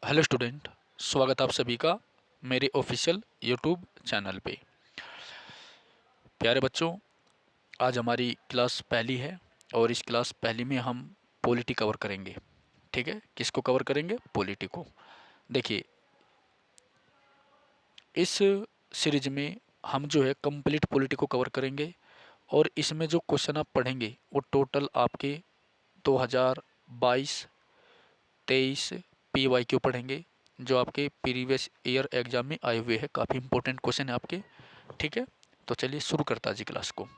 Hello student, स्वागत आप सभी का मेरे ऑफिशियल यूट्यूब चैनल पे। प्यारे बच्चों, आज हमारी क्लास पहली है और इस क्लास पहली में हम पॉलिटी कवर करेंगे। ठीक है, किसको कवर करेंगे? पॉलिटी को। देखिए, इस सीरीज में हम जो है कंप्लीट पॉलिटी को कवर करेंगे और इसमें जो क्वेश्चन आप पढ़ेंगे वो टोटल आपके 2022 23 PYQ पढ़ेंगे, जो आपके प्रीवियस ईयर एग्जाम में आए हुए हैं। काफ़ी इंपॉर्टेंट क्वेश्चन है आपके। ठीक है, तो चलिए शुरू करता जी क्लास को।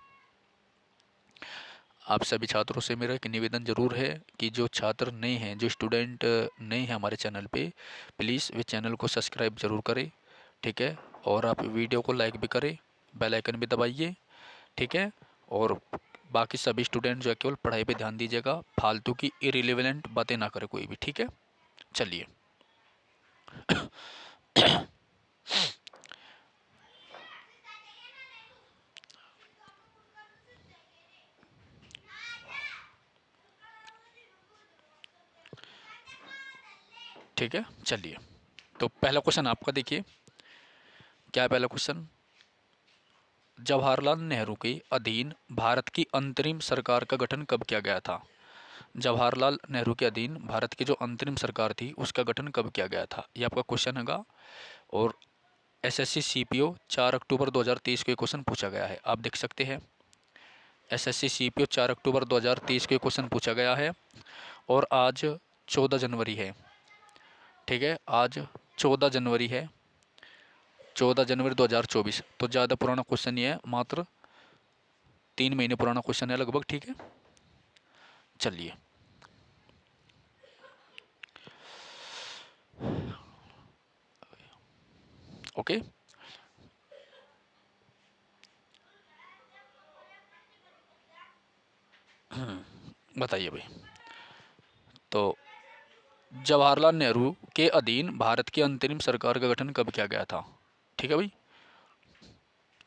आप सभी छात्रों से मेरा एक निवेदन ज़रूर है कि जो छात्र नए हैं, जो स्टूडेंट नए हैं हमारे चैनल पे, प्लीज़ वे चैनल को सब्सक्राइब जरूर करें। ठीक है, और आप वीडियो को लाइक भी करें, बेल आइकन भी दबाइए। ठीक है, और बाकी सभी स्टूडेंट जो है केवल पढ़ाई पे ध्यान दीजिएगा, फालतू की इरिलेवेंट बातें ना करें कोई भी। ठीक है, चलिए। ठीक है, चलिए। तो पहला क्वेश्चन आपका देखिए, क्या है पहला क्वेश्चन? जवाहरलाल नेहरू के अधीन भारत की अंतरिम सरकार का गठन कब किया गया था? जवाहरलाल नेहरू के अधीन भारत की जो अंतरिम सरकार थी उसका गठन कब किया गया था, ये आपका क्वेश्चन होगा। और एसएससी सीपीओ 4 अक्टूबर 2023 को क्वेश्चन पूछा गया है, आप देख सकते हैं। एसएससी सीपीओ 4 अक्टूबर 2023 को क्वेश्चन पूछा गया है और आज 14 जनवरी है। ठीक है, आज 14 जनवरी है, 14 जनवरी 2024। तो ज़्यादा पुराना क्वेश्चन ये है, मात्र 3 महीने पुराना क्वेश्चन है लगभग। ठीक है, चलिए। ओके, बताइए भाई। तो जवाहरलाल नेहरू के अधीन भारत की अंतरिम सरकार का गठन कब किया गया था? ठीक है भाई,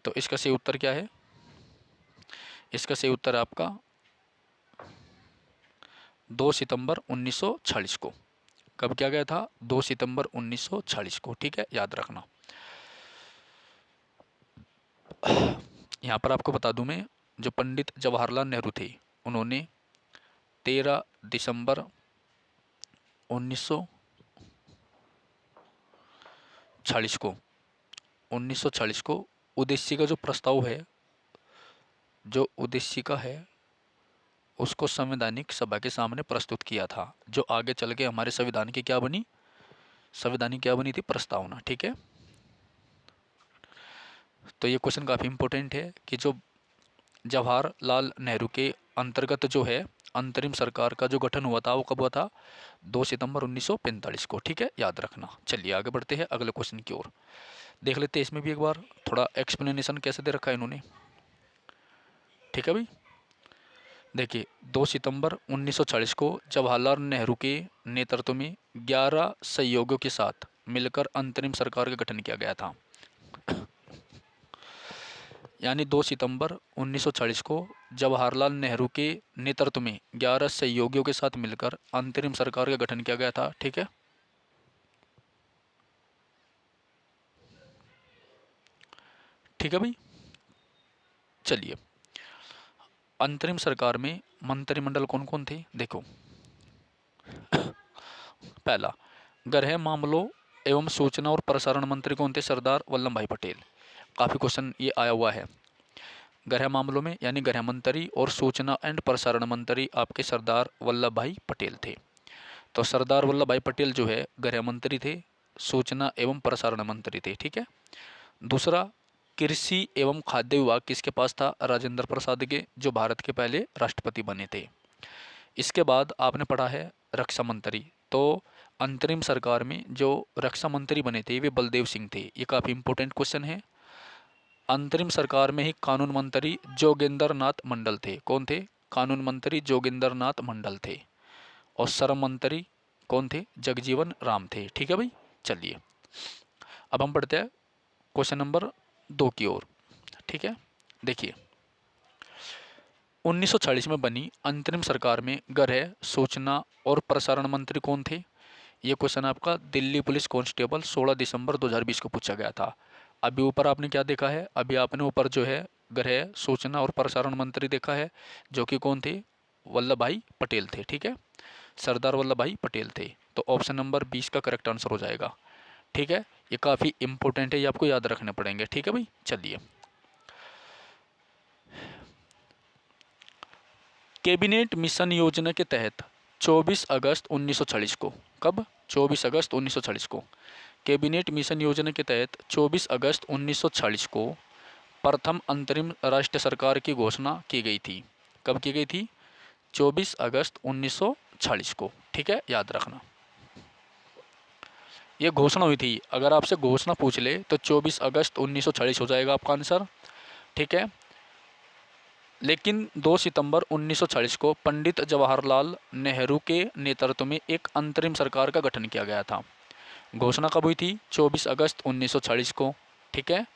तो इसका सही उत्तर क्या है? इसका सही उत्तर आपका 2 सितंबर 1946 को। कब किया गया था? 2 सितंबर 1946 को। ठीक है, याद रखना। यहाँ पर आपको बता दूं मैं, जो पंडित जवाहरलाल नेहरू थे, उन्होंने 13 दिसंबर 1946 को 1940 को उद्देश्य का जो प्रस्ताव है, जो उद्देश्य का है, उसको संवैधानिक सभा के सामने प्रस्तुत किया था, जो आगे चल के हमारे संविधान की क्या बनी? संविधान की क्या बनी थी? प्रस्तावना। ठीक है, तो ये क्वेश्चन काफ़ी इंपॉर्टेंट है कि जो जवाहरलाल नेहरू के अंतर्गत जो है अंतरिम सरकार का जो गठन हुआ था वो कब हुआ था? 2 सितंबर 1945 को। ठीक है, याद रखना। चलिए आगे बढ़ते हैं अगले क्वेश्चन की ओर। देख लेते हैं इसमें भी एक बार थोड़ा एक्सप्लेनेशन कैसे दे रखा है इन्होंने। ठीक है भाई, देखिए 2 सितंबर 1940 को जवाहरलाल नेहरू के नेतृत्व में 11 सहयोगियों के साथ मिलकर अंतरिम सरकार का गठन किया गया था। यानी 2 सितंबर 1940 को जवाहरलाल नेहरू के नेतृत्व में 11 सहयोगियों के साथ मिलकर अंतरिम सरकार का गठन किया गया था। ठीक है, ठीक है भाई, चलिए। अंतरिम सरकार में मंत्रिमंडल कौन कौन थे? देखो, पहला, गृह मामलों एवं सूचना और प्रसारण मंत्री कौन थे? सरदार वल्लभ भाई पटेल। काफ़ी क्वेश्चन ये आया हुआ है। गृह मामलों में यानी गृह मंत्री और सूचना एंड प्रसारण मंत्री आपके सरदार वल्लभ भाई पटेल थे। तो सरदार वल्लभ भाई पटेल जो है गृह मंत्री थे, सूचना एवं प्रसारण मंत्री थे। ठीक है, दूसरा, कृषि एवं खाद्य विभाग किसके पास था? राजेंद्र प्रसाद के, जो भारत के पहले राष्ट्रपति बने थे। इसके बाद आपने पढ़ा है रक्षा मंत्री। तो अंतरिम सरकार में जो रक्षा मंत्री बने थे वे बलदेव सिंह थे। ये काफ़ी इंपॉर्टेंट क्वेश्चन है। अंतरिम सरकार में ही कानून मंत्री जोगेंद्र नाथ मंडल थे। कौन थे? कानून मंत्री जोगेंद्र नाथ मंडल थे। और श्रम मंत्री कौन थे? जगजीवन राम थे। ठीक है भाई, चलिए अब हम पढ़ते हैं क्वेश्चन नंबर 2 की ओर। ठीक है, देखिए 1940 में बनी अंतरिम सरकार में गृह, सूचना और प्रसारण मंत्री कौन थे? ये क्वेश्चन आपका दिल्ली पुलिस कांस्टेबल 16 दिसंबर 2020 को पूछा गया था। अभी ऊपर आपने क्या देखा है, अभी आपने ऊपर जो है गृह सूचना और प्रसारण मंत्री देखा है, जो कि कौन थे, वल्लभ भाई पटेल थे। ठीक है, सरदार वल्लभ भाई पटेल थे। तो ऑप्शन नंबर 20 का करेक्ट आंसर हो जाएगा। ठीक है, ये काफ़ी इंपॉर्टेंट है, ये आपको याद रखने पड़ेंगे। ठीक है भाई, चलिए। कैबिनेट मिशन योजना के तहत 24 अगस्त 1940 को, कब, 24 अगस्त 1940 को कैबिनेट मिशन योजना के तहत 24 अगस्त 1940 को प्रथम अंतरिम राष्ट्रीय सरकार की घोषणा की गई थी। कब की गई थी, 24 अगस्त 1940 को। ठीक है, याद रखना, ये घोषणा हुई थी। अगर आपसे घोषणा पूछ ले तो 24 अगस्त 1940 हो जाएगा आपका आंसर। ठीक है, लेकिन 2 सितंबर 1940 को पंडित जवाहरलाल नेहरू के नेतृत्व में एक अंतरिम सरकार का गठन किया गया था। घोषणा कब हुई थी, 24 अगस्त 1940 को। ठीक है,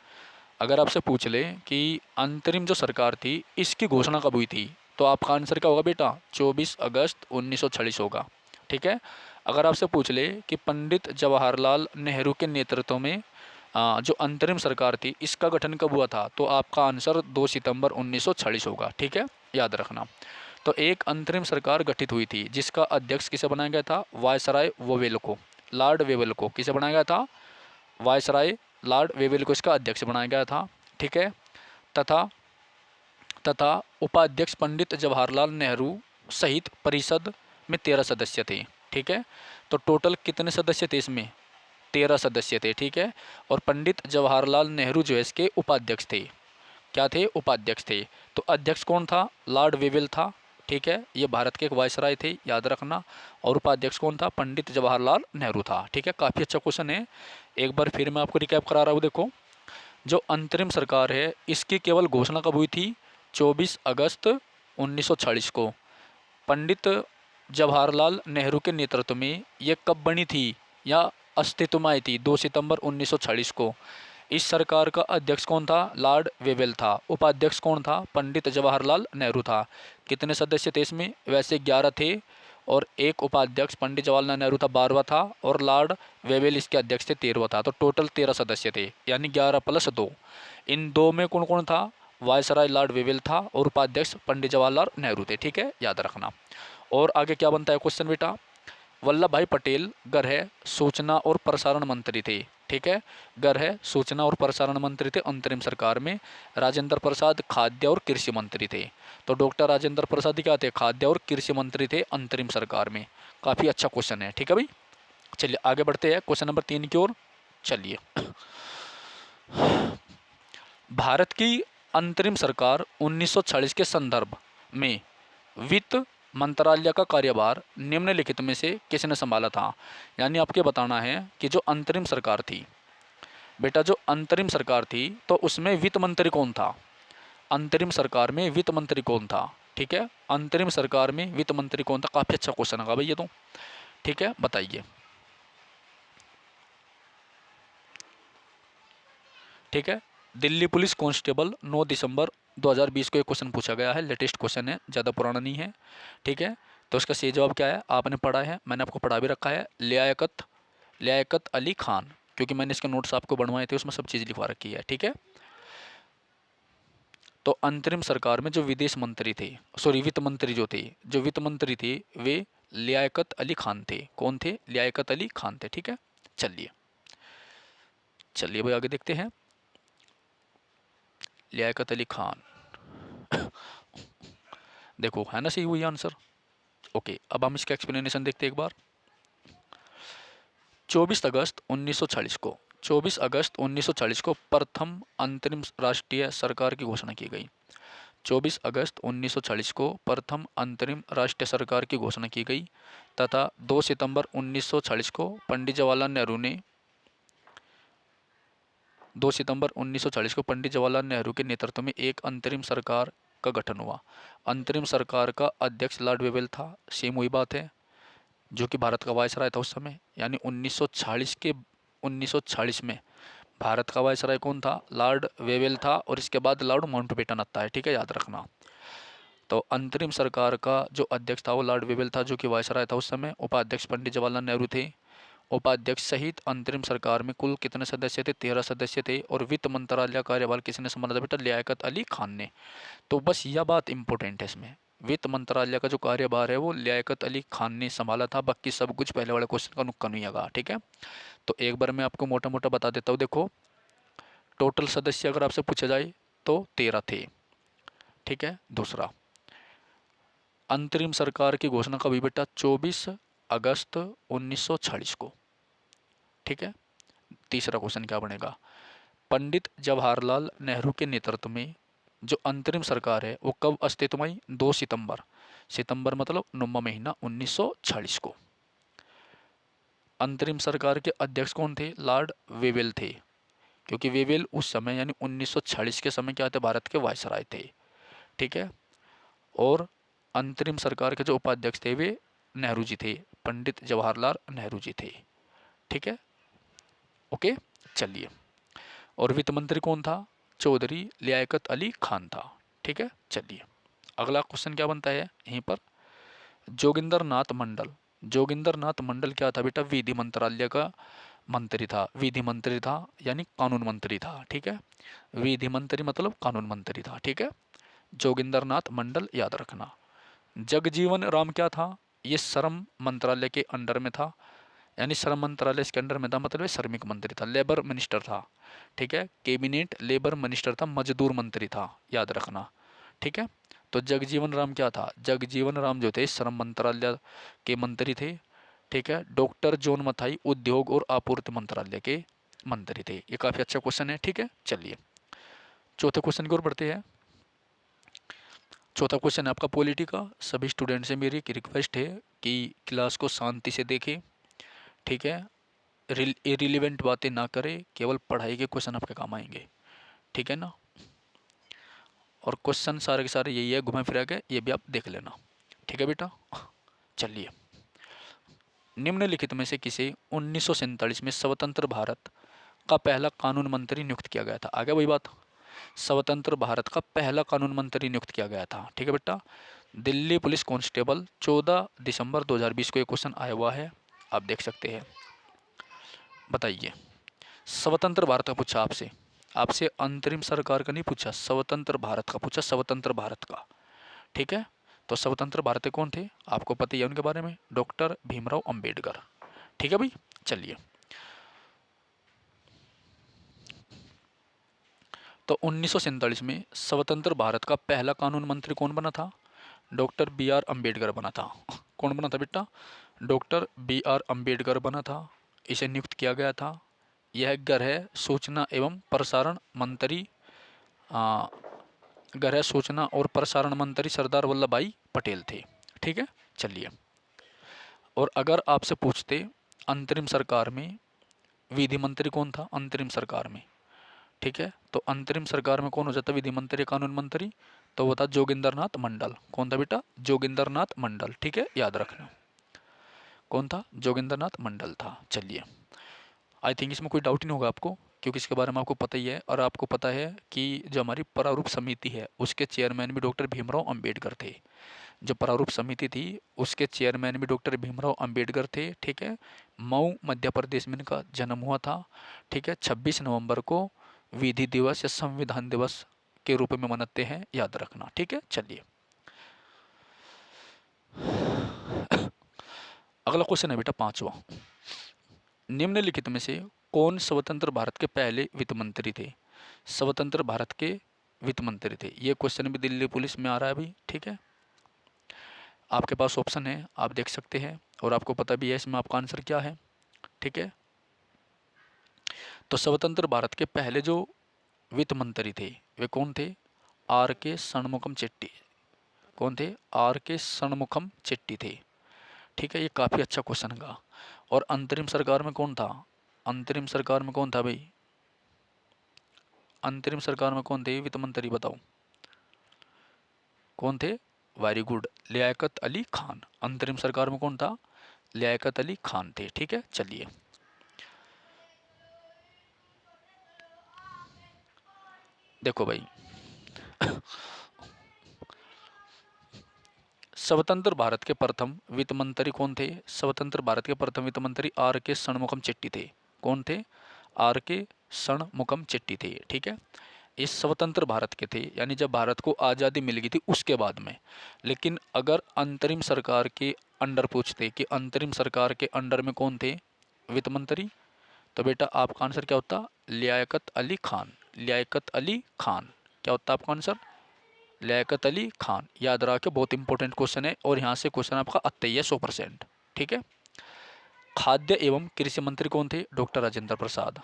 अगर आपसे पूछ ले कि अंतरिम जो सरकार थी इसकी घोषणा कब हुई थी, तो आपका आंसर क्या होगा बेटा, 24 अगस्त 1940 होगा। ठीक है, अगर आपसे पूछ ले कि पंडित जवाहरलाल नेहरू के नेतृत्व में जो अंतरिम सरकार थी इसका गठन कब हुआ था, तो आपका आंसर 2 सितंबर 1940 होगा। ठीक है, याद रखना। तो एक अंतरिम सरकार गठित हुई थी जिसका अध्यक्ष किसे बनाया गया था, वायसराय वोवेल को, लॉर्ड वेवेल को किसे बनाया गया था, वायसराय लॉर्ड वेवेल को इसका अध्यक्ष बनाया गया था। ठीक है, तथा तथा उपाध्यक्ष पंडित जवाहरलाल नेहरू सहित परिषद में 13 सदस्य थे। ठीक है, तो टोटल कितने सदस्य थे इसमें, 13 सदस्य थे। ठीक है, और पंडित जवाहरलाल नेहरू जो है इसके उपाध्यक्ष थे। क्या थे, उपाध्यक्ष थे। तो अध्यक्ष कौन था, लॉर्ड वेवेल था। ठीक है, ये भारत के एक वायसराय थे, याद रखना। और उपाध्यक्ष कौन था, पंडित जवाहरलाल नेहरू था। ठीक है, काफ़ी अच्छा क्वेश्चन है। एक बार फिर मैं आपको रिकैप करा रहा हूँ। देखो, जो अंतरिम सरकार है इसकी केवल घोषणा कब हुई थी, 24 अगस्त 1940 को। पंडित जवाहरलाल नेहरू के नेतृत्व में ये कब बनी थी या अस्तित्व में आई थी, 2 सितंबर 1940 को। इस सरकार का अध्यक्ष कौन था, लॉर्ड वेवेल था। उपाध्यक्ष कौन था, पंडित जवाहरलाल नेहरू था। कितने सदस्य थे इसमें, वैसे 11 थे, और एक उपाध्यक्ष पंडित जवाहरलाल नेहरू था, 12वां था, और लॉर्ड वेवेल इसके अध्यक्ष थे, 13वां था। तो टोटल 13 सदस्य थे, यानी 11 + 2। इन दो में कौन कौन था, वायसराय लॉर्ड वेवेल था और उपाध्यक्ष पंडित जवाहरलाल नेहरू थे। ठीक है, याद रखना। और आगे क्या बनता है क्वेश्चन बेटा, वल्लभ भाई पटेल गृह सूचना और प्रसारण मंत्री थे। ठीक है, गृह सूचना और प्रसारण मंत्री थे अंतरिम सरकार में। राजेंद्र प्रसाद खाद्य और कृषि मंत्री थे। तो डॉक्टर राजेंद्र प्रसाद क्या थे, खाद्य और कृषि मंत्री थे अंतरिम सरकार में। काफ़ी अच्छा क्वेश्चन है। ठीक है भाई, चलिए आगे बढ़ते हैं क्वेश्चन नंबर 3 की ओर। चलिए, भारत की अंतरिम सरकार 1940 के संदर्भ में वित्त मंत्रालय का कार्यभार निम्नलिखित में से किसने संभाला था। यानी आपके बताना है कि जो अंतरिम सरकार थी बेटा, जो अंतरिम सरकार थी तो उसमें वित्त मंत्री कौन था, अंतरिम सरकार में वित्त मंत्री कौन था। ठीक है, अंतरिम सरकार में वित्त मंत्री कौन था, काफ़ी अच्छा क्वेश्चन होगा भाई ये तो। ठीक है, बताइए। ठीक है, दिल्ली पुलिस कांस्टेबल 9 दिसंबर 2020 को एक क्वेश्चन पूछा गया है, लेटेस्ट क्वेश्चन है, ज़्यादा पुराना नहीं है। ठीक है, तो इसका सही जवाब क्या है, आपने पढ़ा है, मैंने आपको पढ़ा भी रखा है, लियाकत अली खान, क्योंकि मैंने इसके नोट्स आपको बनवाए थे, उसमें सब चीज़ लिखवा रखी है। ठीक है, तो अंतरिम सरकार में जो विदेश मंत्री थे, सॉरी वित्त मंत्री जो थे, जो वित्त मंत्री थे वे लियाकत अली खान थे। कौन थे, लियाकत अली खान थे। ठीक है, चलिए चलिए भाई आगे देखते हैं। लियाकत अली खान, देखो है ना सही हुई आंसर। ओके, अब हम इसका एक्सप्लेनेशन देखते हैं एक बार। 24 अगस्त 1940 को 24 अगस्त 1940 को प्रथम अंतरिम राष्ट्रीय सरकार की घोषणा की गई। 24 अगस्त 1940 को प्रथम अंतरिम राष्ट्रीय सरकार की घोषणा की गई तथा 2 सितंबर 1940 को पंडित जवाहरलाल नेहरू ने 2 सितंबर 1940 को पंडित जवाहरलाल नेहरू के नेतृत्व में एक अंतरिम सरकार का गठन हुआ। अंतरिम सरकार का अध्यक्ष लॉर्ड वेवेल था, सेम वही बात है, जो कि भारत का वायसराय था उस समय। यानी 1940 में भारत का वायसराय कौन था, लॉर्ड वेवेल था, और इसके बाद लॉर्ड माउंटबेटन आता है। ठीक है, याद रखना। तो अंतरिम सरकार का जो अध्यक्ष था वो लॉर्ड वेवेल था, जो कि वायसराय था उस समय। उपाध्यक्ष पंडित जवाहरलाल नेहरू थे। उपाध्यक्ष सहित अंतरिम सरकार में कुल कितने सदस्य थे? 13 सदस्य थे। और वित्त मंत्रालय कार्यभार किसने संभाला था बेटा? लियाकत अली खान ने। तो बस यह बात इंपॉर्टेंट है इसमें, वित्त मंत्रालय का जो कार्यभार है वो लियाकत अली खान ने संभाला था, बाकी सब कुछ पहले वाले क्वेश्चन का नुक्कड़ नहीं आएगा। ठीक है, तो एक बार मैं आपको मोटा मोटा बता देता हूँ। देखो, टोटल सदस्य अगर आपसे पूछा जाए तो 13 थे। ठीक है, दूसरा, अंतरिम सरकार की घोषणा कभी बेटा? 24 अगस्त 1940 को। ठीक है, तीसरा क्वेश्चन क्या बनेगा? पंडित जवाहरलाल नेहरू के नेतृत्व में जो अंतरिम सरकार है वो कब अस्तित्व में आई? 2 सितंबर। सितंबर मतलब 9वां महीना 1940 को। अंतरिम सरकार के अध्यक्ष कौन थे? लॉर्ड वेवेल थे, क्योंकि वेवेल उस समय यानी 1940 के समय क्या थे? भारत के वायसराय थे। ठीक है, और अंतरिम सरकार के जो उपाध्यक्ष थे वे नेहरू जी थे, पंडित जवाहरलाल नेहरू जी थे। ठीक है, ओके, चलिए। और वित्त मंत्री कौन था? चौधरी लियाकत अली खान था। ठीक है, चलिए अगला क्वेश्चन क्या बनता है यहीं पर? जोगिंदर नाथ मंडल। जोगिंदर नाथ मंडल क्या था बेटा? विधि मंत्रालय का मंत्री था। विधि मंत्री था यानी कानून मंत्री था। ठीक है, विधि मंत्री मतलब कानून मंत्री था। ठीक है, जोगिंदर नाथ मंडल याद रखना। जगजीवन राम क्या था? ये श्रम मंत्रालय के अंडर में था, यानी श्रम मंत्रालय इसके अंडर में था, मतलब ये श्रमिक मंत्री था, लेबर मिनिस्टर था। ठीक है, कैबिनेट लेबर मिनिस्टर था, मजदूर मंत्री था, याद रखना। ठीक है, तो जगजीवन राम क्या था? जगजीवन राम जो थे श्रम मंत्रालय के मंत्री थे। ठीक है, डॉक्टर जॉन मथाई उद्योग और आपूर्ति मंत्रालय के मंत्री थे। ये काफ़ी अच्छा क्वेश्चन है। ठीक है, चलिए चौथे क्वेश्चन की ओर बढ़ते हैं। चौथा क्वेश्चन है आपका पॉलिटी का। सभी स्टूडेंट से मेरी एक रिक्वेस्ट है कि क्लास को शांति से देखें। ठीक है, इरिलीवेंट बातें ना करें, केवल पढ़ाई के क्वेश्चन आपके काम आएंगे। ठीक है ना, और क्वेश्चन सारे के सारे यही है, घुमा फिरा के, ये भी आप देख लेना। ठीक है बेटा, चलिए। निम्नलिखित में से किसे 1947 में स्वतंत्र भारत का पहला कानून मंत्री नियुक्त किया गया था? आगे वही बात, स्वतंत्र भारत का पहला कानून मंत्री नियुक्त किया गया था। ठीक है बेटा, दिल्ली पुलिस कांस्टेबल। 14 दिसंबर 2020 को ये क्वेश्चन आया हुआ है, आप देख सकते हैं। बताइए, स्वतंत्र भारत का पूछा आपसे, आपसे अंतरिम सरकार का नहीं पूछा, स्वतंत्र भारत का पूछा, स्वतंत्र भारत का। ठीक है, तो स्वतंत्र भारत कौन थे? आपको पता ही है उनके बारे में, डॉक्टर भीमराव अंबेडकर। ठीक है भाई, चलिए। तो 1947 में स्वतंत्र भारत का पहला कानून मंत्री कौन बना था? डॉक्टर बी आर अम्बेडकर बना था। कौन बना था बेटा? डॉक्टर बी आर अम्बेडकर बना था, इसे नियुक्त किया गया था। यह गृह सूचना एवं प्रसारण मंत्री आ, गृह सूचना और प्रसारण मंत्री सरदार वल्लभ भाई पटेल थे। ठीक है, चलिए। और अगर आपसे पूछते अंतरिम सरकार में विधि मंत्री कौन था अंतरिम सरकार में? ठीक है, तो अंतरिम सरकार में कौन हो जाता विधि मंत्री कानून मंत्री? तो वो था जोगिंदर नाथ मंडल। कौन था बेटा? जोगिंदर नाथ मंडल। ठीक है, याद रखना, कौन था? जोगिंदर नाथ मंडल था। चलिए, आई थिंक इसमें कोई डाउट नहीं होगा आपको, क्योंकि इसके बारे में आपको पता ही है। और आपको पता है कि जो हमारी प्रारूप समिति है उसके चेयरमैन भी डॉक्टर भीमराव अंबेडकर थे। जो प्रारूप समिति थी उसके चेयरमैन भी डॉक्टर भीमराव अंबेडकर थे। ठीक है, मऊ मध्य प्रदेश में इनका जन्म हुआ था। ठीक है, 26 नवंबर को विधि दिवस या संविधान दिवस के रूप में मनाते हैं, याद रखना। ठीक है, चलिए। अगला क्वेश्चन है बेटा पांचवा। निम्नलिखित में से कौन स्वतंत्र भारत के पहले वित्त मंत्री थे? स्वतंत्र भारत के वित्त मंत्री थे, ये क्वेश्चन भी दिल्ली पुलिस में आ रहा है अभी। ठीक है, आपके पास ऑप्शन है, आप देख सकते हैं, और आपको पता भी है इसमें आपका आंसर क्या है। ठीक है, तो स्वतंत्र भारत के पहले जो वित्त मंत्री थे वे कौन थे? आर के षणमुखम चेट्टी। कौन थे? आर के षणमुखम चेट्टी थे। ठीक है, ये काफ़ी अच्छा क्वेश्चन का। और अंतरिम सरकार में कौन था? अंतरिम सरकार में कौन था भाई? अंतरिम सरकार में कौन थे वित्त मंत्री, बताओ कौन थे? Very good, Liyaqat Ali Khan. अंतरिम सरकार में कौन था? लियाकत अली खान थे। ठीक है, चलिए। देखो भाई, स्वतंत्र भारत के प्रथम वित्त मंत्री कौन थे? स्वतंत्र भारत के प्रथम वित्त मंत्री आर के षणमुखम चेट्टी थे। कौन थे? आर के षणमुखम चेट्टी थे। ठीक है, ये स्वतंत्र भारत के थे, यानी जब भारत को आज़ादी मिल गई थी उसके बाद में। लेकिन अगर अंतरिम सरकार के अंडर पूछते कि अंतरिम सरकार के अंडर में कौन थे वित्त मंत्री, तो बेटा आपका आंसर क्या होता? लियाकत अली खान। लियाकत अली खान क्या होता आपका आंसर? लियाकत अली खान। याद रखिए, बहुत इंपॉर्टेंट क्वेश्चन है और यहाँ से क्वेश्चन आपका आते ही है 100%। ठीक है, खाद्य एवं कृषि मंत्री कौन थे? डॉक्टर राजेंद्र प्रसाद।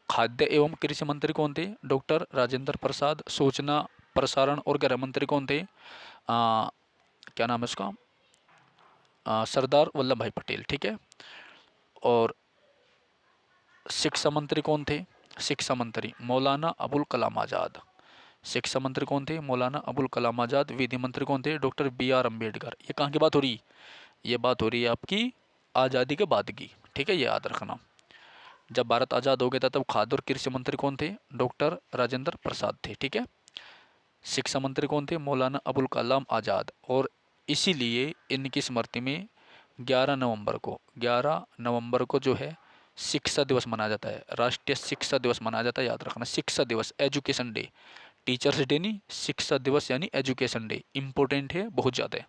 खाद्य एवं कृषि मंत्री कौन थे? डॉक्टर राजेंद्र प्रसाद। सूचना प्रसारण और गृह मंत्री कौन थे? क्या नाम है उसका? सरदार वल्लभ भाई पटेल। ठीक है, और शिक्षा मंत्री कौन थे? शिक्षा मंत्री मौलाना अबुल कलाम आज़ाद। शिक्षा मंत्री कौन थे? मौलाना अबुल कलाम आज़ाद। विधि मंत्री कौन थे? Doctor BR Ambedkar. ये कहाँ की बात हो रही? ये बात हो रही है आपकी आज़ादी के बाद की। ठीक है, ये याद रखना। जब भारत आज़ाद हो गया था तब खाद्य और कृषि मंत्री कौन थे? डॉक्टर राजेंद्र प्रसाद थे। ठीक है, शिक्षा मंत्री कौन थे? मौलाना अबुल कलाम आज़ाद। और इसीलिए इनकी स्मृति में 11 नवंबर को जो है शिक्षा दिवस मनाया जाता है। राष्ट्रीय शिक्षा दिवस मनाया जाता है, याद रखना। शिक्षा दिवस, एजुकेशन डे, टीचर्स डे नहीं, शिक्षा दिवस यानी एजुकेशन डे। इंपॉर्टेंट है बहुत ज़्यादा।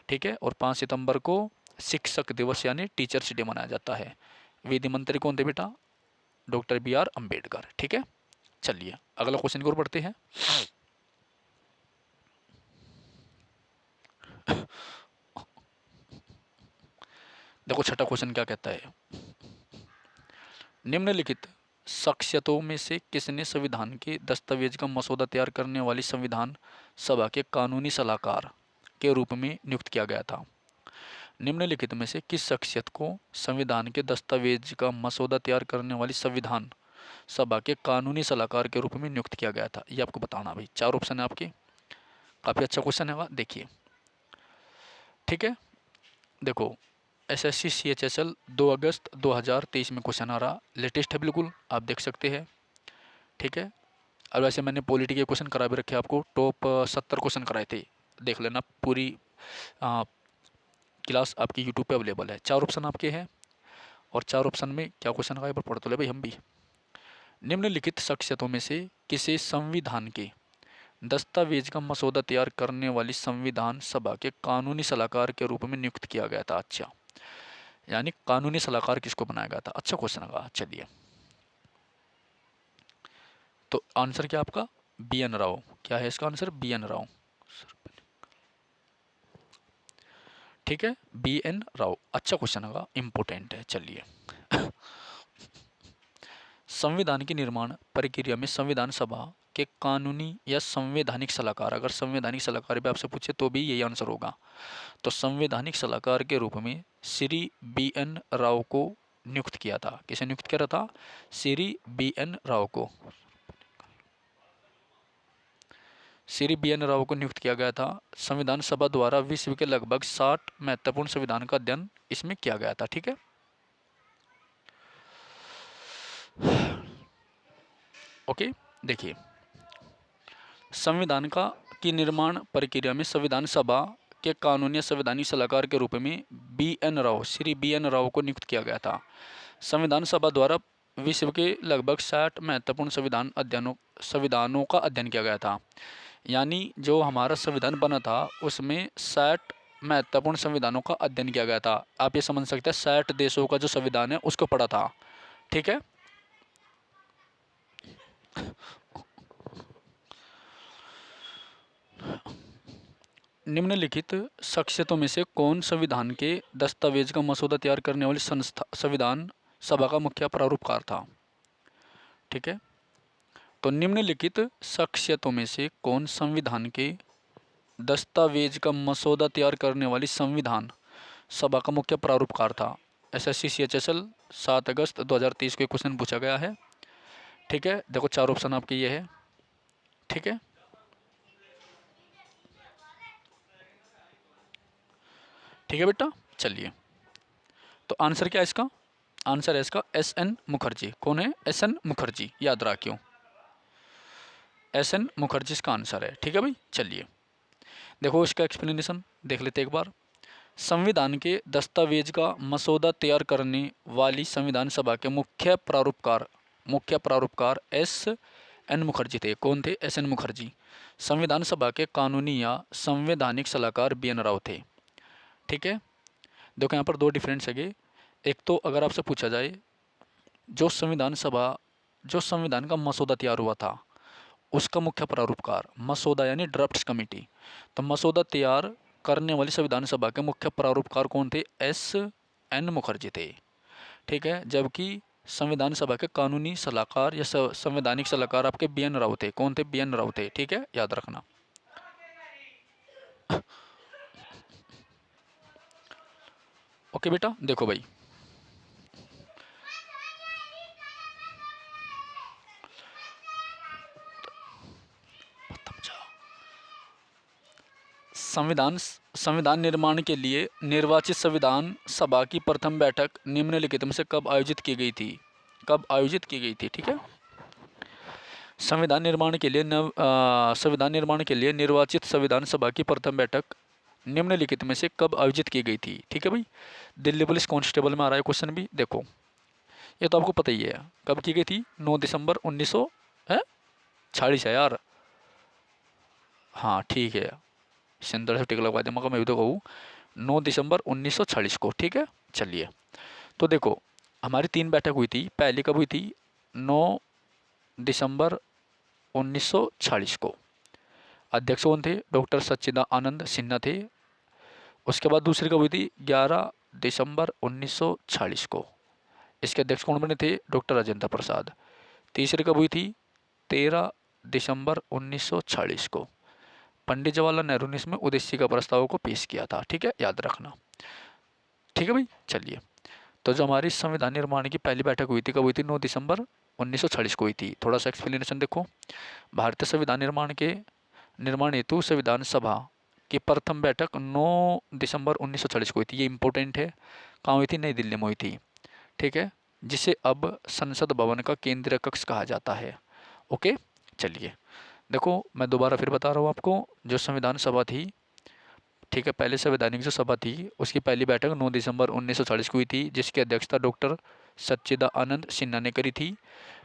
ठीक है, और 5 सितंबर को शिक्षक दिवस यानी टीचर्स डे मनाया जाता है। विधि मंत्री कौन थे बेटा? Doctor BR Ambedkar. ठीक है, चलिए अगला क्वेश्चन की ओर बढ़ते हैं। देखो छठा क्वेश्चन क्या कहता है? निम्नलिखित शख्सियतों में से किसने संविधान के दस्तावेज का मसौदा तैयार करने वाली संविधान सभा के कानूनी सलाहकार के रूप में नियुक्त किया गया था? निम्नलिखित में से किस शख्सियत को संविधान के दस्तावेज का मसौदा तैयार करने वाली संविधान सभा के कानूनी सलाहकार के रूप में नियुक्त किया गया था? ये आपको बताना भाई। 4 ऑप्शन है आपके। काफ़ी अच्छा क्वेश्चन है, देखिए। ठीक है, देखो SSC CHSL 2 अगस्त 2023 में क्वेश्चन आ रहा, लेटेस्ट है बिल्कुल, आप देख सकते हैं। ठीक है, और वैसे मैंने पॉलिटी के क्वेश्चन करा भी रखे आपको, टॉप 70 क्वेश्चन कराए थे, देख लेना। पूरी क्लास आपकी यूट्यूब पे अवेलेबल है। 4 ऑप्शन आपके हैं, और 4 ऑप्शन में क्या क्वेश्चन आया, पढ़ तो ले भाई हम भी। निम्नलिखित शख्सियतों में से किसे संविधान के दस्तावेज का मसौदा तैयार करने वाली संविधान सभा के कानूनी सलाहकार के रूप में नियुक्त किया गया था? अच्छा, यानी कानूनी सलाहकार किसको बनाया गया था? अच्छा क्वेश्चन लगा। चलिए, तो आंसर क्या आपका? BN राव। क्या है इसका आंसर? BN राव। ठीक है, BN राव। अच्छा क्वेश्चन लगा, इंपॉर्टेंट है। चलिए संविधान की निर्माण प्रक्रिया में संविधान सभा के कानूनी या संवैधानिक सलाहकार, अगर संवैधानिक सलाहकार भी आपसे पूछे तो भी यही आंसर होगा। तो संवैधानिक सलाहकार के रूप में श्री BN राव को नियुक्त किया था। किसे नियुक्त किया था? श्री BN राव को। श्री BN राव को नियुक्त किया गया था। संविधान सभा द्वारा विश्व के लगभग 60 महत्वपूर्ण संविधान का अध्ययन इसमें किया गया था। ठीक है, ओके। देखिए, संविधान का की निर्माण प्रक्रिया में संविधान सभा के कानूनी संवैधानिक सलाहकार के रूप में BN राव, श्री BN राव को नियुक्त किया गया था। संविधान सभा द्वारा विश्व के लगभग 60 महत्वपूर्ण संविधानों का अध्ययन किया गया था। यानी जो हमारा संविधान बना था उसमें 60 महत्वपूर्ण संविधानों का अध्ययन किया गया था। आप ये समझ सकते हैं 60 देशों का जो संविधान है उसको पढ़ा था। ठीक है, निम्नलिखित शख्सियतों में से कौन संविधान के दस्तावेज का मसौदा तैयार करने वाली संस्था संविधान सभा का मुख्य प्रारूपकार था? ठीक है, तो निम्नलिखित शख्सियतों में से कौन संविधान के दस्तावेज का मसौदा तैयार करने वाली संविधान सभा का मुख्य प्रारूपकार था? SSC CHSL 7 अगस्त 2023 को क्वेश्चन पूछा गया है। ठीक है, देखो 4 ऑप्शन आपके ये है। ठीक है, ठीक है बेटा, चलिए तो आंसर क्या है इसका? आंसर है इसका SN मुखर्जी। कौन है? SN मुखर्जी, याद रखियो, SN मुखर्जी इसका आंसर है। ठीक है भाई, चलिए देखो इसका एक्सप्लेनेशन देख लेते एक बार। संविधान के दस्तावेज का मसौदा तैयार करने वाली संविधान सभा के मुख्य प्रारूपकार एस एन मुखर्जी थे। कौन थे? S N Mukherjee. संविधान सभा के कानूनी या संवैधानिक सलाहकार बी एन राव थे। ठीक है, देखो यहाँ पर दो डिफरेंस है। एक तो अगर आपसे पूछा जाए जो संविधान का मसौदा तैयार हुआ था उसका मुख्य प्रारूपकार, मसौदा यानी ड्राफ्ट्स कमेटी, तो मसौदा तैयार करने वाली संविधान सभा के मुख्य प्रारूपकार कौन थे? एस एन मुखर्जी थे। ठीक है, जबकि संविधान सभा के कानूनी सलाहकार या संवैधानिक सलाहकार आपके बी एन राव थे। कौन थे? बी एन राव थे। ठीक है, याद रखना। ओके बेटा, देखो भाई, संविधान निर्माण के लिए निर्वाचित संविधान सभा की प्रथम बैठक निम्नलिखित में से कब आयोजित की गई थी? कब आयोजित की गई थी? ठीक है, संविधान निर्माण के लिए निर्वाचित संविधान सभा की प्रथम बैठक निम्नलिखित में से कब आयोजित की गई थी? ठीक है भाई, दिल्ली पुलिस कांस्टेबल में आ रहा है क्वेश्चन भी। देखो ये तो आपको पता ही है कब की गई थी। 9 दिसंबर 1946 है यार। हाँ ठीक है, सिंदर से टिक लगवा दे मगर मैं भी तो कहूँ 9 दिसंबर 1946 को। ठीक है, चलिए तो देखो हमारी 3 बैठक हुई थी। पहली कब हुई थी? 9 दिसंबर 1946 को। अध्यक्ष कौन थे? डॉक्टर सच्चिदानंद सिन्हा थे। उसके बाद दूसरी कब हुई थी? 11 दिसंबर 1946 को। इसके अध्यक्ष कौन बने थे? डॉक्टर राजेंद्र प्रसाद। तीसरी कब हुई थी? 13 दिसंबर 1946 को। पंडित जवाहरलाल नेहरू ने इसमें उद्देश्य का प्रस्ताव को पेश किया था। ठीक है, याद रखना। ठीक है भाई, चलिए तो जो हमारी संविधान निर्माण की पहली बैठक हुई थी कब हुई थी? 9 दिसंबर 1946 को हुई थी। थोड़ा सा एक्सप्लेनेशन देखो। भारतीय संविधान निर्माण हेतु संविधान सभा की प्रथम बैठक 9 दिसंबर 1946 को हुई थी। ये इंपॉर्टेंट है। कहाँ हुई थी? नई दिल्ली में हुई थी। ठीक है, जिसे अब संसद भवन का केंद्रीय कक्ष कहा जाता है। ओके, चलिए देखो मैं दोबारा फिर बता रहा हूँ आपको। जो संविधान सभा थी, ठीक है, पहले संवैधानिक जो सभा थी उसकी पहली बैठक 9 दिसंबर 1940 को हुई थी, जिसकी अध्यक्षता डॉक्टर सच्चिदानंद सिन्हा ने करी थी।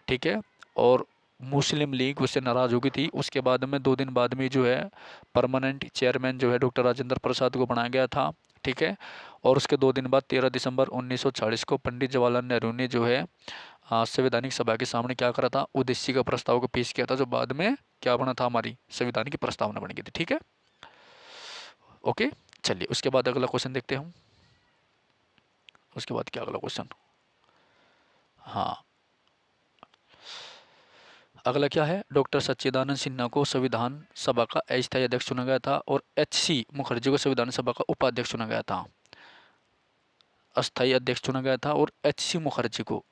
ठीक है, और मुस्लिम लीग उससे नाराज़ हो गई थी। उसके बाद में 2 दिन बाद में जो है परमानेंट चेयरमैन जो है डॉक्टर राजेंद्र प्रसाद को बनाया गया था। ठीक है, और उसके 2 दिन बाद 13 दिसंबर 1940 को पंडित जवाहरलाल नेहरू ने जो है संवैधानिक सभा के सामने क्या करा था? उद्देश्य का प्रस्ताव को पेश किया था, जो बाद में क्या बना था? हमारी संविधान की प्रस्तावना बन गई थी। ठीक है, ओके, चलिए उसके बाद अगला क्वेश्चन देखते हैं हम। उसके बाद क्या अगला क्वेश्चन? हाँ, अगला क्या है? डॉक्टर सच्चिदानंद सिन्हा को संविधान सभा का अस्थायी अध्यक्ष चुना गया था और एच.सी. मुखर्जी को संविधान सभा का उपाध्यक्ष चुना गया था। अस्थायी अध्यक्ष चुना गया था और एच.सी. मुखर्जी को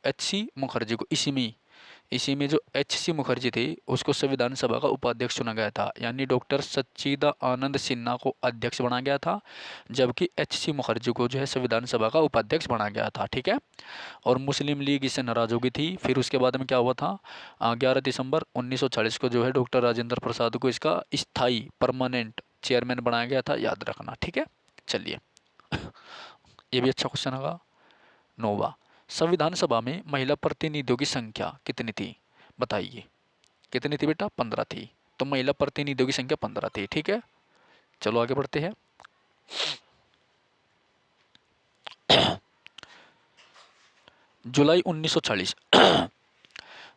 इसी में जो एच.सी. मुखर्जी थे उसको संविधान सभा का उपाध्यक्ष चुना गया था। यानी डॉक्टर सच्चिदानंद सिन्हा को अध्यक्ष बनाया गया था, जबकि एच.सी. मुखर्जी को जो है संविधान सभा का उपाध्यक्ष बनाया गया था। ठीक है, और मुस्लिम लीग इससे नाराज़ हो गई थी। फिर उसके बाद में क्या हुआ था? 11 दिसंबर 1940 को जो है डॉक्टर राजेंद्र प्रसाद को इसका स्थायी परमानेंट चेयरमैन बनाया गया था। याद रखना। ठीक है, चलिए ये भी अच्छा क्वेश्चन होगा। 9वां, संविधान सभा में महिला प्रतिनिधियों की संख्या कितनी थी? बताइए कितनी थी बेटा? 15 थी। तो महिला प्रतिनिधियों की संख्या 15 थी। ठीक है, चलो आगे बढ़ते हैं। जुलाई 1940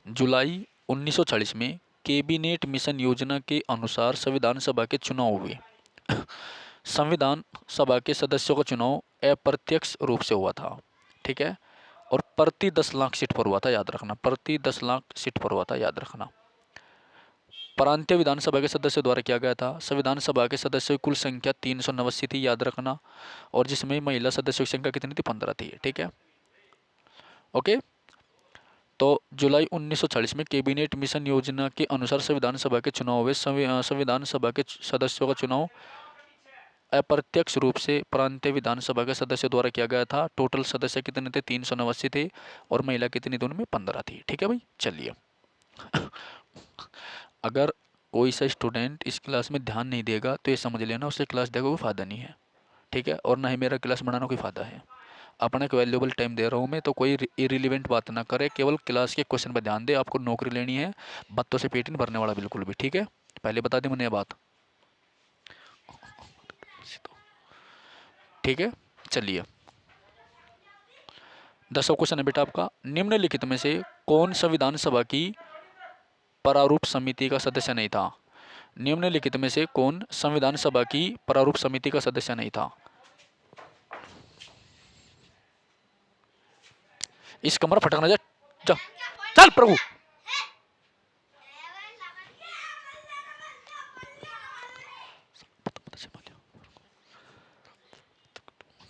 जुलाई 1940 में कैबिनेट मिशन योजना के अनुसार संविधान सभा के चुनाव हुए। संविधान सभा के सदस्यों का चुनाव अप्रत्यक्ष रूप से हुआ था। ठीक है, और प्रति 10 लाख सीट पर हुआ था। याद रखना, प्रति 10 लाख सीट पर हुआ था। याद रखना। प्रांतीय विधानसभा के सदस्यों द्वारा किया गया था। संविधान सभा के सदस्यों की कुल संख्या 389 थी। याद रखना, और जिसमें महिला सदस्यों की संख्या कितनी थी? 15 थी। ठीक है, ओके। तो जुलाई 1940 में कैबिनेट मिशन योजना के अनुसार संविधान सभा के चुनाव हुए। संविधान सभा के सदस्यों का चुनाव अप्रत्यक्ष रूप से प्रांतीय विधानसभा के सदस्यों द्वारा किया गया था। टोटल सदस्य कितने थे? 389 थे, और महिला कितनी थी? उनमें 15 थी। ठीक है भाई, चलिए अगर कोई सा स्टूडेंट इस क्लास में ध्यान नहीं देगा तो ये समझ लेना उससे क्लास देगा कोई फ़ायदा नहीं है, ठीक है। और ना ही मेरा क्लास बढ़ाना कोई फ़ायदा है। अपना एक वैल्यूएबल टाइम दे रहा हूँ मैं, तो कोई इरिलीवेंट बात ना करे, केवल क्लास के क्वेश्चन पर ध्यान दे। आपको नौकरी लेनी है, बातों से पेट नहीं भरने वाला बिल्कुल भी, ठीक है। पहले बता दी मैंने ये बात, ठीक है। चलिए 10वां क्वेश्चन है बेटा आपका, निम्नलिखित में से कौन संविधान सभा की प्रारूप समिति का सदस्य नहीं था। निम्नलिखित में से कौन संविधान सभा की प्रारूप समिति का सदस्य नहीं था। इस कमरा फटकना जा, जा चल प्रभु।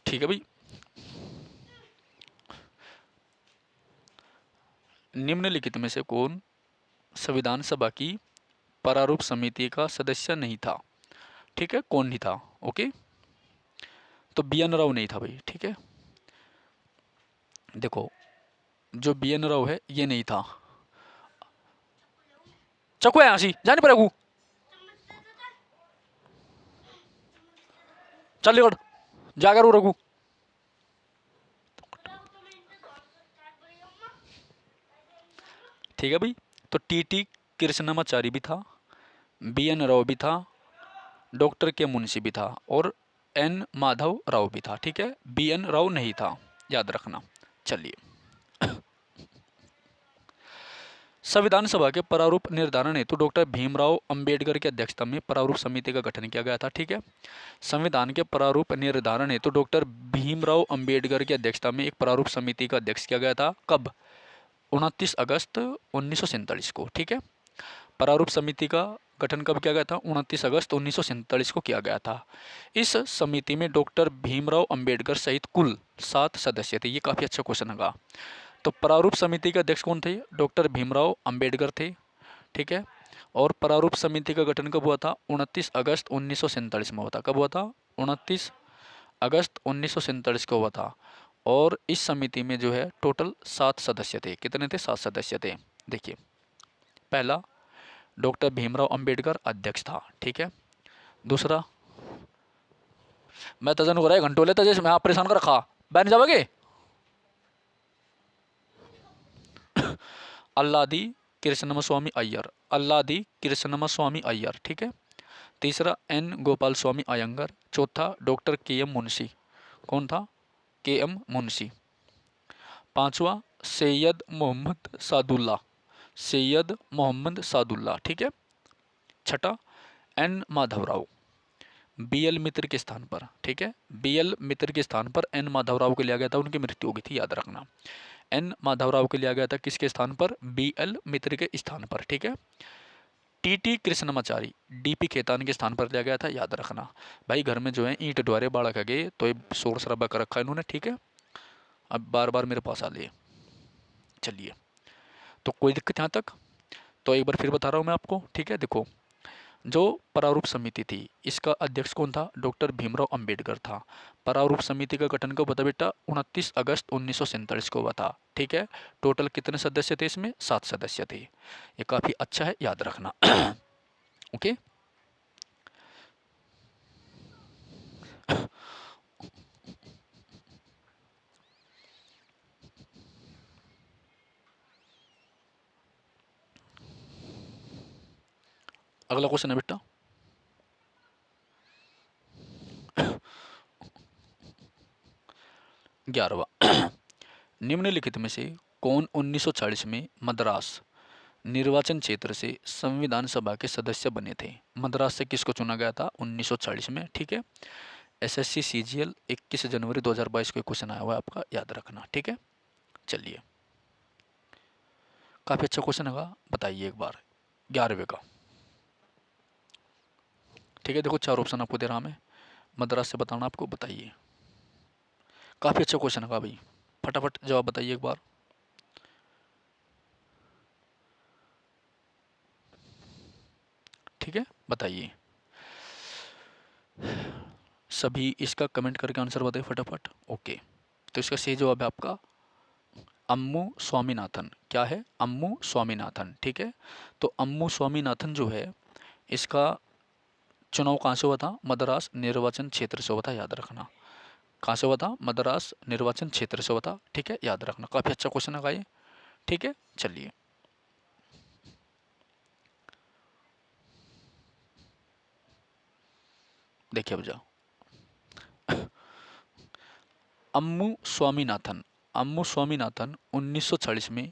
ठीक है भाई, निम्नलिखित में से कौन संविधान सभा की प्रारूप समिति का सदस्य नहीं था, ठीक है। कौन नहीं था, ओके। तो बी एन राव नहीं था भाई, ठीक है। देखो जो बी एन राव है ये नहीं था। चको है हंसी जाने पर चल निकट जाकर वो रघु। ठीक है भाई, तो टी टी कृष्णमाचारी भी था, बी एन राव भी था, डॉक्टर के मुंशी भी था और एन माधव राव भी था, ठीक है। बी एन राव नहीं था, याद रखना। चलिए संविधान सभा के प्रारूप निर्धारण हेतु डॉक्टर भीमराव अंबेडकर की अध्यक्षता में प्रारूप समिति का गठन किया गया था, ठीक है। संविधान के प्रारूप निर्धारण हेतु डॉक्टर भीमराव अंबेडकर की अध्यक्षता में एक प्रारूप समिति का अध्यक्ष किया गया था, कब। 29 अगस्त 1947 को, ठीक है। प्रारूप समिति का गठन कब किया गया था, 29 अगस्त 1947 को किया गया था। इस समिति में डॉक्टर भीमराव अंबेडकर सहित कुल 7 सदस्य थे। ये काफ़ी अच्छा क्वेश्चन होगा। तो प्रारूप समिति के अध्यक्ष कौन थे, डॉक्टर भीमराव अंबेडकर थे, ठीक है। और प्रारूप समिति का गठन कब हुआ था, 29 अगस्त 1947 में हुआ था। कब हुआ था, 29 अगस्त 1947 को हुआ था। और इस समिति में जो है टोटल 7 सदस्य थे। कितने थे, 7 सदस्य थे। देखिए पहला डॉक्टर भीमराव अंबेडकर अध्यक्ष था, ठीक है। दूसरा मैं तजन को रहा घंटों लेता जैसे मैं आप परेशान कर रखा बैठ जाओगे। अल्लादी कृष्णम स्वामी अय्यर, अल्लादी कृष्णम स्वामी अय्यर, ठीक है। तीसरा एन गोपाल स्वामी अयंगर। चौथा डॉक्टर के एम मुंशी। कौन था, के एम मुंशी। पांचवा सैयद मोहम्मद सादुल्ला, सैयद मोहम्मद सादुल्ला, ठीक है। छठा एन माधवराव, बी एल मित्र के स्थान पर, ठीक है। बी एल मित्र के स्थान पर एन माधवराव को लिया गया था, उनकी मृत्यु हो गई थी, याद रखना। एन माधवराव को लिया गया था किसके स्थान पर, बी एल मित्र के स्थान पर, ठीक है। T T Krishnamachari D P Khaitan के स्थान पर लिया गया था, याद रखना। भाई घर में जो है ईंट द्वारे बाढ़ आ गए तो ये शोर शराबा कर रखा है इन्होंने, ठीक है। अब बार बार मेरे पास आ लिए। चलिए तो कोई दिक्कत यहाँ तक, तो एक बार फिर बता रहा हूँ मैं आपको, ठीक है। देखो जो प्रारूप समिति थी इसका अध्यक्ष कौन था, डॉक्टर भीमराव अंबेडकर था। प्रारूप समिति का गठन कब हुआ था बेटा, 29 अगस्त 1947 को हुआ था, ठीक है। टोटल कितने सदस्य थे इसमें, 7 सदस्य थे। ये काफ़ी अच्छा है, याद रखना। ओके अगला क्वेश्चन है बेटा 11वां। निम्नलिखित में से कौन 1940 में मद्रास निर्वाचन क्षेत्र से संविधान सभा के सदस्य बने थे। मद्रास से किसको चुना गया था 1940 में, ठीक है। एसएससी सीजीएल 21 जनवरी 2022 को क्वेश्चन आया हुआ है आपका, याद रखना, ठीक है। चलिए काफ़ी अच्छा क्वेश्चन होगा, बताइए एक बार 11वें का, ठीक है। देखो 4 ऑप्शन आपको दे रहा मैं, मद्रास से बताना आपको, बताइए। काफ़ी अच्छा क्वेश्चन होगा भाई, फटाफट जवाब बताइए एक बार। ठीक है बताइए सभी, इसका कमेंट करके आंसर बताइए फटाफट। ओके तो इसका सही जवाब है आपका अम्मू स्वामीनाथन। क्या है, अम्मू स्वामीनाथन, ठीक है। तो अम्मू स्वामीनाथन जो है इसका चुनाव कहाँ से हुआ था? मद्रास निर्वाचन क्षेत्र से हुआ था, याद रखना। कहाँ से हुआ था? मद्रास निर्वाचन क्षेत्र से हुआ था, ठीक है, याद रखना। काफ़ी अच्छा क्वेश्चन है ये, ठीक है। चलिए, देखिए अब जाओ। अम्मू स्वामीनाथन 1940 में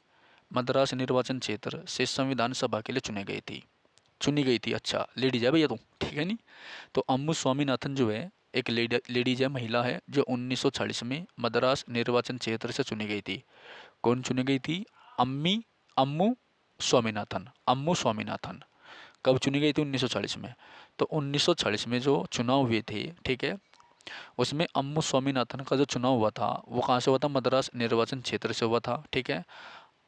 मद्रास निर्वाचन क्षेत्र से संविधान सभा के लिए चुनी गई थी। अच्छा, लेडीज है भैया तो, ठीक है नहीं। तो अम्मू स्वामीनाथन जो है एक लेडीज है, महिला है, जो 1940 में मद्रास निर्वाचन क्षेत्र से चुनी गई थी। कौन चुनी गई थी? अम्मू स्वामीनाथन। कब चुनी गई थी? 1940 में। तो 1940 में जो चुनाव हुए थे, ठीक है, उसमें अम्मू स्वामीनाथन का जो चुनाव हुआ था वो कहाँ से हुआ था? मद्रास निर्वाचन क्षेत्र से हुआ था, ठीक है।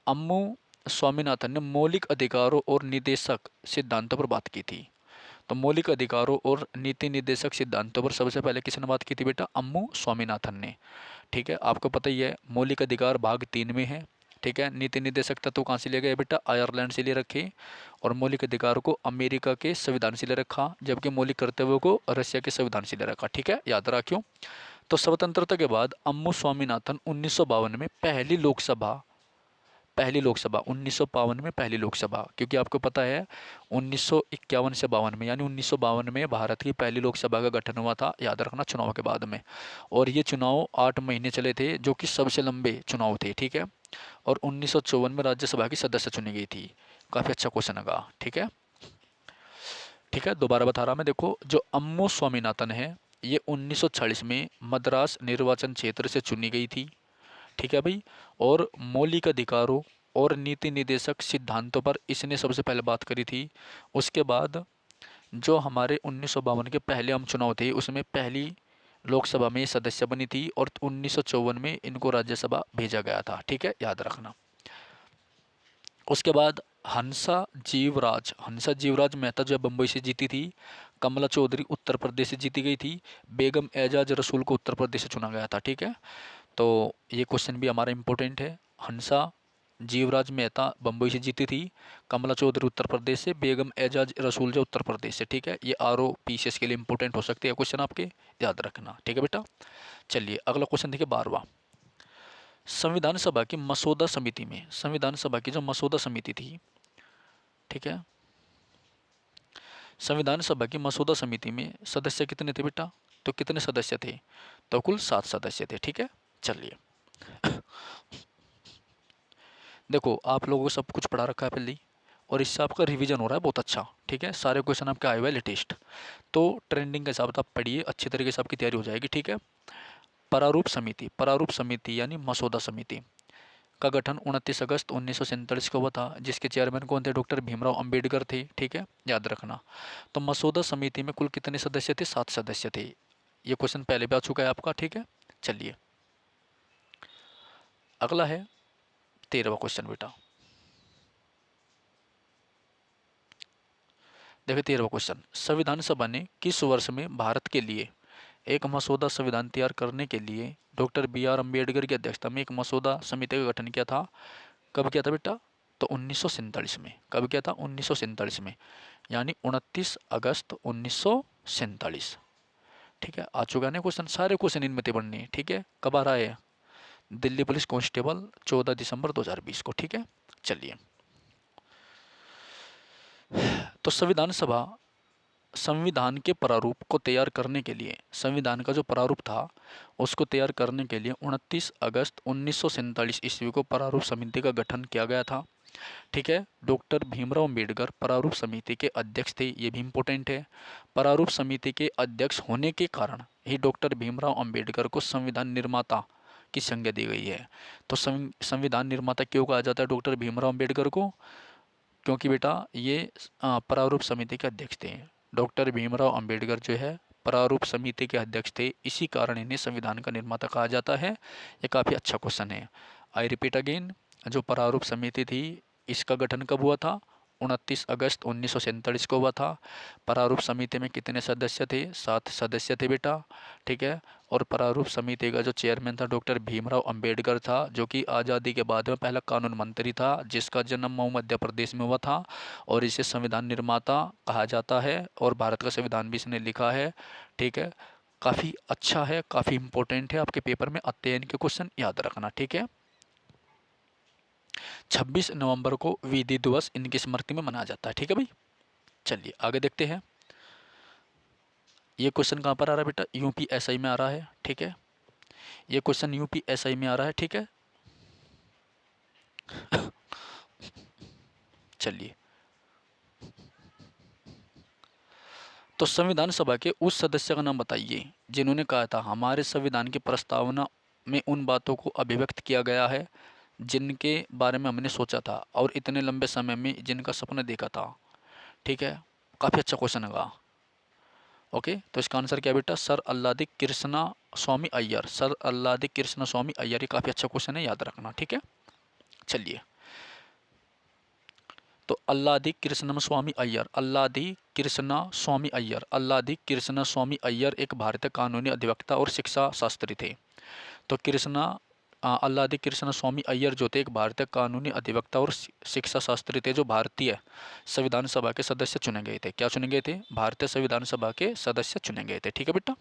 अम्मू स्वामीनाथन ने मौलिक अधिकारों और निदेशक सिद्धांतों पर बात की थी। तो मौलिक अधिकारों और नीति निर्देशक सिद्धांतों पर सबसे पहले किसने बात की थी बेटा? अम्मू स्वामीनाथन ने, ठीक है। आपको पता ही है मौलिक अधिकार भाग 3 में है, ठीक है। नीति निर्देशक तत्व कहाँ से लिए गए बेटा? आयरलैंड से ले रखे। और मौलिक अधिकार को अमेरिका के संविधान से ले रखा, जबकि मौलिक कर्तव्यों को रशिया के संविधान से ले रखा, ठीक है, याद रखियो। तो स्वतंत्रता के बाद अम्मू स्वामीनाथन 1952 में पहली लोकसभा 1952 में पहली लोकसभा, क्योंकि आपको पता है 1951 से 52 में, यानी 1952 में भारत की पहली लोकसभा का गठन हुआ था, याद रखना, चुनाव के बाद में। और ये चुनाव 8 महीने चले थे, जो कि सबसे लंबे चुनाव थे, ठीक है। और 1954 में राज्यसभा की सदस्य चुनी गई थी। काफ़ी अच्छा क्वेश्चन है, ठीक है। ठीक है, दोबारा बता रहा मैं, देखो, जो अम्मू स्वामीनाथन है ये 1940 में मद्रास निर्वाचन क्षेत्र से चुनी गई थी, ठीक है भाई। और मौलिक अधिकारों और नीति निर्देशक सिद्धांतों पर इसने सबसे पहले बात करी थी। उसके बाद जो हमारे 1952 के पहले आम चुनाव थे उसमें पहली लोकसभा में ये सदस्य बनी थी, और 1954 में इनको राज्यसभा भेजा गया था, ठीक है, याद रखना। उसके बाद हंसा जीवराज मेहता जो है बम्बई से जीती थी। कमला चौधरी उत्तर प्रदेश से जीती गई थी। बेगम एजाज रसूल को उत्तर प्रदेश से चुना गया था, ठीक है। तो ये क्वेश्चन भी हमारा इम्पोर्टेंट है। हंसा जीवराज मेहता बम्बई से जीती थी, कमला चौधरी उत्तर प्रदेश से, बेगम एजाज रसूल जो उत्तर प्रदेश से, ठीक है। ये ROPCS के लिए इंपॉर्टेंट हो सकते हैं क्वेश्चन आपके, याद रखना, ठीक है बेटा। चलिए अगला क्वेश्चन देखिए 12वां। संविधान सभा की जो मसौदा समिति थी, ठीक है, संविधान सभा की मसौदा समिति में सदस्य कितने थे बेटा? तो कितने सदस्य थे? तो कुल 7 सदस्य थे, ठीक है। चलिए देखो, आप लोगों को सब कुछ पढ़ा रखा है पहले ही, और इससे आपका रिवीजन हो रहा है बहुत अच्छा, ठीक है। सारे क्वेश्चन आपके आए हुए हैं लेटेस्ट, तो ट्रेंडिंग के हिसाब से आप पढ़िए, अच्छी तरीके से आपकी तैयारी हो जाएगी, ठीक है। प्रारूप समिति यानी मसौदा समिति का गठन 29 अगस्त 1947 को हुआ था, जिसके चेयरमैन कौन थे? डॉक्टर भीमराव अंबेडकर थे, ठीक है, याद रखना। तो मसौदा समिति में कुल कितने सदस्य थे? 7 सदस्य थे। ये क्वेश्चन पहले भी आ चुका है आपका, ठीक है। चलिए अगला है 13वां क्वेश्चन बेटा। देखिए 13वां क्वेश्चन, संविधान सभा ने किस वर्ष में भारत के लिए एक मसौदा संविधान तैयार करने के लिए डॉक्टर BR अम्बेडकर की अध्यक्षता में एक मसौदा समिति का गठन किया था? कब किया था बेटा? तो 1947 में। कब किया था? 1947 में, यानी 29 अगस्त 1947, ठीक है। आ चुका है क्वेश्चन, सारे क्वेश्चन इनमें थे पढ़ने, ठीक है। कब आ रहा है? दिल्ली पुलिस कांस्टेबल 14 दिसंबर 2020 को, ठीक है। चलिए, तो संविधान के प्रारूप को तैयार करने के लिए, संविधान का जो प्रारूप था उसको तैयार करने के लिए 29 अगस्त 1947 ईस्वी को प्रारूप समिति का गठन किया गया था, ठीक है। डॉक्टर भीमराव अंबेडकर प्रारूप समिति के अध्यक्ष थे, ये भी इम्पोर्टेंट है। प्रारूप समिति के अध्यक्ष होने के कारण ही डॉक्टर भीमराव अंबेडकर को संविधान निर्माता की संज्ञा दी गई है। तो संविधान निर्माता क्यों कहा जाता है डॉक्टर भीमराव अंबेडकर को? क्योंकि बेटा ये प्रारूप समिति के अध्यक्ष थे। डॉक्टर भीमराव अंबेडकर जो है प्रारूप समिति के अध्यक्ष थे, इसी कारण इन्हें संविधान का निर्माता कहा जाता है। ये काफ़ी अच्छा क्वेश्चन है। आई रिपीट अगेन, जो प्रारूप समिति थी इसका गठन कब हुआ था? 29 अगस्त 1947 को हुआ था। प्रारूप समिति में कितने सदस्य थे? 7 सदस्य थे बेटा, ठीक है। और प्रारूप समिति का जो चेयरमैन था डॉक्टर भीमराव अंबेडकर था, जो कि आज़ादी के बाद में पहला कानून मंत्री था, जिसका जन्म मऊ मध्य प्रदेश में हुआ था। और इसे संविधान निर्माता कहा जाता है और भारत का संविधान भी इसने लिखा है, ठीक है। काफ़ी अच्छा है, काफ़ी इंपॉर्टेंट है, आपके पेपर में अध्ययन के क्वेश्चन याद रखना, ठीक है। 26 नवंबर को विधि दिवस इनकी स्मृति में मनाया जाता है, ठीक है भाई। चलिए आगे देखते हैं। ये क्वेश्चन कहाँ पर आ रहा है बेटा? यूपीएसआई में आ रहा है, ठीक है। ये क्वेश्चन यूपीएसआई में आ रहा है, ठीक है। चलिए, तो संविधान सभा के उस सदस्य का नाम बताइए जिन्होंने कहा था हमारे संविधान की प्रस्तावना में उन बातों को अभिव्यक्त किया गया है जिनके बारे में हमने सोचा था और इतने लंबे समय में जिनका सपना देखा था, ठीक है। काफ़ी अच्छा क्वेश्चन है। ओके, तो इसका आंसर क्या बेटा? सर अल्लादी कृष्णा स्वामी अय्यर। सर अल्लादी कृष्णा स्वामी अय्यर, ये काफ़ी अच्छा क्वेश्चन है, याद रखना, ठीक है। चलिए, तो अल्लादी कृष्णम स्वामी अय्यर, अल्लादी कृष्णा स्वामी अय्यर, अल्लादी कृष्णा स्वामी अय्यर एक भारतीय कानूनी अधिवक्ता और शिक्षा शास्त्री थे। तो अल्लादी कृष्ण स्वामी अय्यर जो थे एक भारतीय कानूनी अधिवक्ता और शिक्षा शास्त्री थे, जो भारतीय संविधान सभा के सदस्य चुने गए थे। क्या चुने गए थे? भारतीय संविधान सभा के सदस्य चुने गए थे, ठीक है बेटा।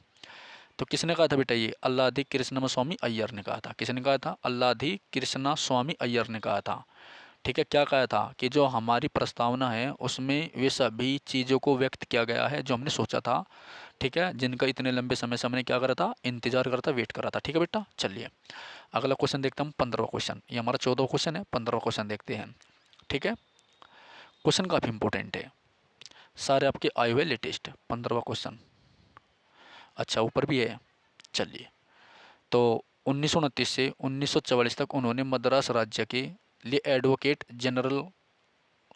तो किसने कहा था बेटा? ये अल्लादी कृष्ण स्वामी अय्यर ने कहा था। किसने कहा था? अल्लादी कृष्णा स्वामी अय्यर ने कहा था, ठीक है। क्या कहा था? कि जो हमारी प्रस्तावना है उसमें वे सभी चीज़ों को व्यक्त किया गया है जो हमने सोचा था, ठीक है, जिनका इतने लंबे समय से हमने क्या करा था? इंतजार करा था, वेट करा था, ठीक है बेटा। चलिए अगला क्वेश्चन देखते हैं हम, 15वां क्वेश्चन। ये हमारा 14वां क्वेश्चन है, 15वां क्वेश्चन देखते हैं, ठीक है। क्वेश्चन काफ़ी इंपॉर्टेंट है, सारे आपके आए हुए लेटेस्ट। 15वां क्वेश्चन, अच्छा ऊपर भी है। चलिए, तो 1929 से 1944 तक उन्होंने मद्रास राज्य के लिए एडवोकेट जनरल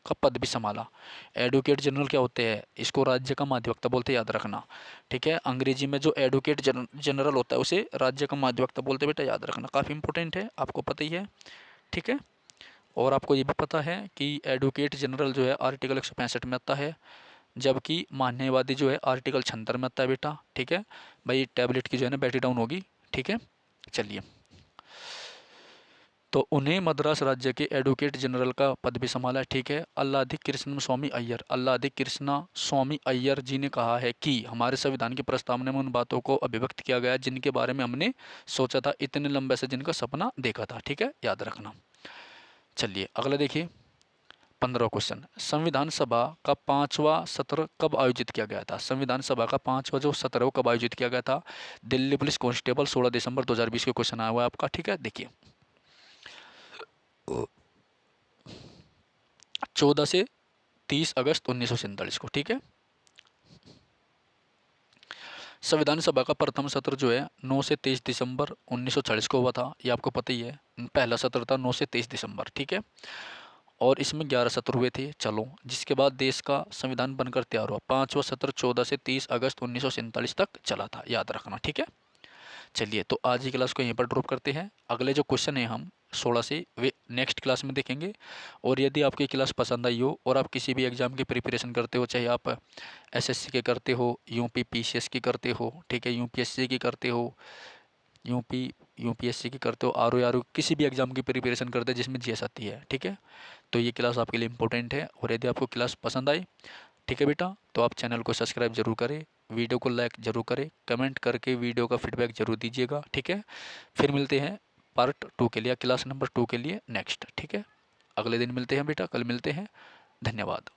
का पद भी संभाला। एडवोकेट जनरल क्या होते हैं? इसको राज्य का महाधिवक्ता बोलते हैं, याद रखना, ठीक है। अंग्रेजी में जो एडवोकेट जनरल होता है उसे राज्य का महाधिवक्ता बोलते हैं बेटा, याद रखना, काफ़ी इंपॉर्टेंट है, आपको पता ही है, ठीक है। और आपको ये भी पता है कि एडवोकेट जनरल जो है आर्टिकल 165 में आता है, जबकि मान्यवादी जो है आर्टिकल 76 में आता है बेटा, ठीक है। भाई टैबलेट की जो है ना बैटरी डाउन होगी, ठीक है। चलिए, तो उन्हें मद्रास राज्य के एडवोकेट जनरल का पद भी संभाला है, ठीक है। अल्लादी कृष्ण स्वामी अय्यर, अल्लादी कृष्णा स्वामी अय्यर जी ने कहा है कि हमारे संविधान की प्रस्तावना में उन बातों को अभिव्यक्त किया गया जिनके बारे में हमने सोचा था, इतने लंबे से जिनका सपना देखा था, ठीक है, याद रखना। चलिए अगला देखिए, 15वां क्वेश्चन। संविधान सभा का 5वां सत्र कब आयोजित किया गया था? संविधान सभा का 5वां जो सत्र है वो कब आयोजित किया गया था? दिल्ली पुलिस कांस्टेबल 16 दिसंबर 2020 के क्वेश्चन आया हुआ है आपका, ठीक है। देखिए 14 से 30 अगस्त 1947 को, ठीक है। संविधान सभा का प्रथम सत्र जो है 9 से 23 दिसंबर 1940 को हुआ था, ये आपको पता ही है। पहला सत्र था 9 से 23 दिसंबर, ठीक है। और इसमें 11 सत्र हुए थे, चलो, जिसके बाद देश का संविधान बनकर तैयार हुआ। 5वां सत्र 14 से 30 अगस्त 1947 तक चला था, याद रखना, ठीक है। चलिए, तो आज की क्लास को यहीं पर ड्रॉप करते हैं। अगले जो क्वेश्चन है हम 16 से वे नेक्स्ट क्लास में देखेंगे। और यदि आपकी क्लास पसंद आई हो और आप किसी भी एग्ज़ाम की प्रिपरेशन करते हो, चाहे आप एसएससी के करते हो, यूपी पीसीएस की करते हो, ठीक है, यूपीएससी की करते हो, यूपीएससी की करते हो, आरओ किसी भी एग्ज़ाम की प्रिपरेशन करते हैं जिसमें जीएस आती है, ठीक है, तो ये क्लास आपके लिए इंपॉर्टेंट है। और यदि आपको क्लास पसंद आए, ठीक है बेटा, तो आप चैनल को सब्सक्राइब जरूर करें, वीडियो को लाइक जरूर करें, कमेंट करके वीडियो का फीडबैक जरूर दीजिएगा, ठीक है। फिर मिलते हैं पार्ट 2 के लिए, क्लास नंबर 2 के लिए नेक्स्ट, ठीक है। अगले दिन मिलते हैं बेटा, कल मिलते हैं। धन्यवाद।